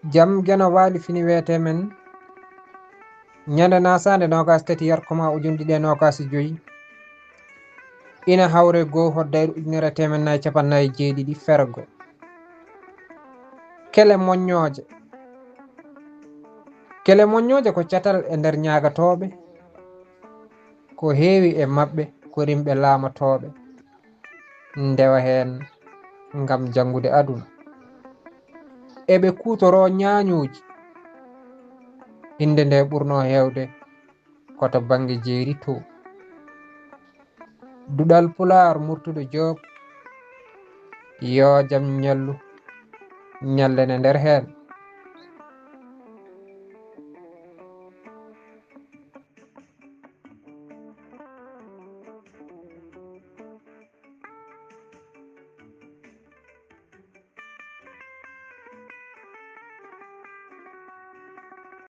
jam geno waali fini wiyete men ñande nasande nogas tati yarkoma ujunɗe ɗiɗi e nogas e joyi ina hawre goo hoddayru ujunere temen nayyi capannayyi e jeeɗiɗi fergo kele moññooje ko catal e nder ñaagatoɓe ko heewi e maɓɓe ko rimɓe laamotooɓe ndewa heen ngam jangude aduna eɓe kuutoro ñaañuuji inde nde ɓurno heewde koto bange jeeri to duɗal Pulaar Murtuɗo Joob yo jam ñallu ñallene nder heen